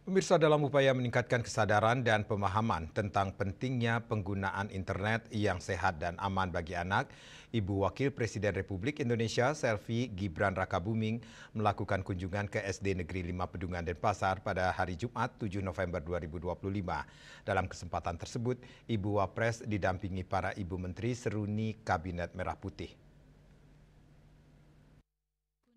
Pemirsa, dalam upaya meningkatkan kesadaran dan pemahaman tentang pentingnya penggunaan internet yang sehat dan aman bagi anak, Ibu Wakil Presiden Republik Indonesia Selvi Gibran Rakabuming melakukan kunjungan ke SD Negeri 5 Pedungan Denpasar pada hari Jumat 7 November 2025. Dalam kesempatan tersebut, Ibu Wapres didampingi para Ibu Menteri seruni Kabinet Merah Putih.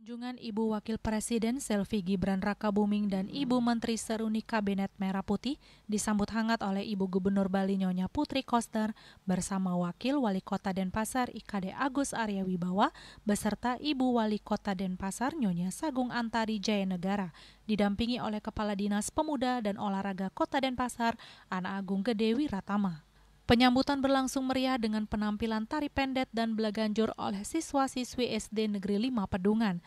Kunjungan Ibu Wakil Presiden Selvi Gibran Rakabuming dan Ibu Menteri seruni Kabinet Merah Putih disambut hangat oleh Ibu Gubernur Bali Nyonya Putri Koster bersama Wakil Wali Kota Denpasar IKD Agus Arya Wibawa beserta Ibu Wali Kota Denpasar Nyonya Sagung Antari Jayanegara didampingi oleh Kepala Dinas Pemuda dan Olahraga Kota Denpasar Ana Agung Gede Wiratama. Penyambutan berlangsung meriah dengan penampilan tari pendet dan belaganjur oleh siswa-siswi SD Negeri 5 Pedungan.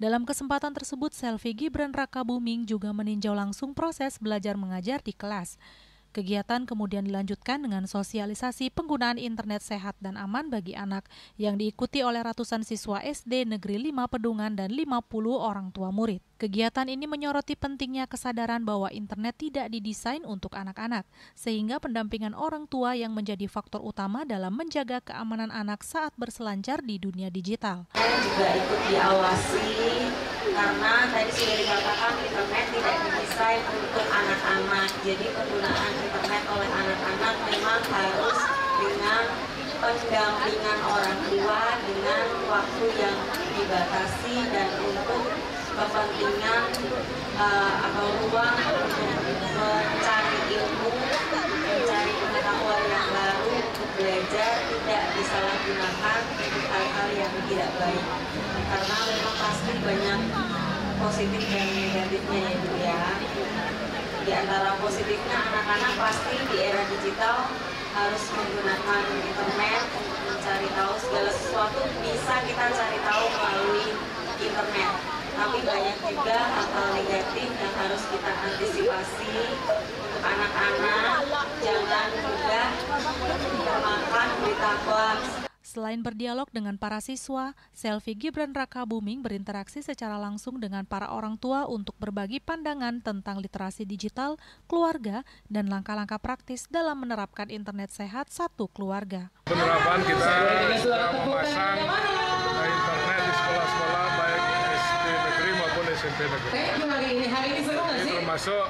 Dalam kesempatan tersebut, Selvi Gibran Rakabuming juga meninjau langsung proses belajar mengajar di kelas. Kegiatan kemudian dilanjutkan dengan sosialisasi penggunaan internet sehat dan aman bagi anak yang diikuti oleh ratusan siswa SD Negeri 5 Pedungan dan 50 orang tua murid. Kegiatan ini menyoroti pentingnya kesadaran bahwa internet tidak didesain untuk anak-anak, sehingga pendampingan orang tua yang menjadi faktor utama dalam menjaga keamanan anak saat berselancar di dunia digital. Juga ikut diawasi karena tadi sudah dikatakan internet tidak didesain untuk anak-anak, jadi penggunaan internet oleh anak-anak memang harus dengan pendampingan orang tua dengan waktu yang dibatasi dan untuk kepentingan atau ruang untuk mencari ilmu, mencari pengetahuan yang baru, untuk belajar, tidak disalahgunakan untuk hal-hal yang tidak baik. Karena memang pasti banyak positif dan negatifnya ya Bu ya. Di antara positifnya anak-anak pasti di era digital harus menggunakan internet untuk mencari tahu segala sesuatu bisa kita cari tahu melalui internet. Tapi banyak juga hal-hal negatif yang harus kita antisipasi untuk anak-anak. Jangan mudah termakan berita hoax. Selain berdialog dengan para siswa, Selvi Gibran Rakabuming berinteraksi secara langsung dengan para orang tua untuk berbagi pandangan tentang literasi digital, keluarga, dan langkah-langkah praktis dalam menerapkan internet sehat satu keluarga. Penerapan kita memasang internet di sekolah-sekolah baik SD negeri maupun SMP negeri. Ini termasuk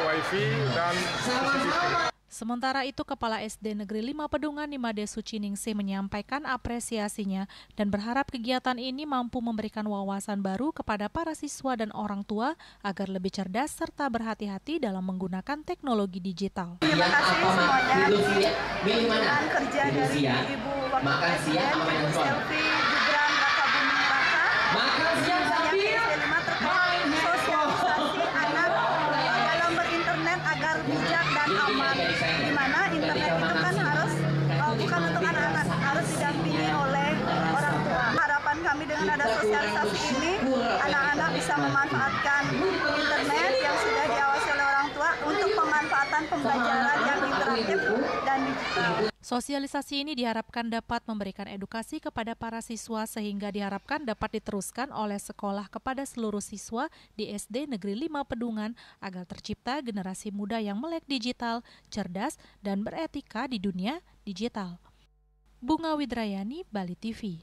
WiFi dan CCTV. Sementara itu, Kepala SD Negeri 5 Pedungan Nimade Suciningsih menyampaikan apresiasinya dan berharap kegiatan ini mampu memberikan wawasan baru kepada para siswa dan orang tua agar lebih cerdas serta berhati-hati dalam menggunakan teknologi digital. Terima kasih semuanya dengan kerja dari Ibu Wakil Presiden Ibu Selvi Gibran Rakabuming sosialisasi anak dalam berinternet agar bijak dan aman. Di mana internet itu kan harus bukan untuk anak-anak, harus didampingi oleh orang tua. Harapan kami dengan ada sosialisasi ini, anak-anak bisa memanfaatkan internet yang sudah diawasi oleh orang tua untuk pemanfaatan pembelajaran yang interaktif dan digital. Sosialisasi ini diharapkan dapat memberikan edukasi kepada para siswa sehingga diharapkan dapat diteruskan oleh sekolah kepada seluruh siswa di SD Negeri 5 Pedungan agar tercipta generasi muda yang melek digital, cerdas, dan beretika di dunia digital. Bunga Widrayani, Bali TV.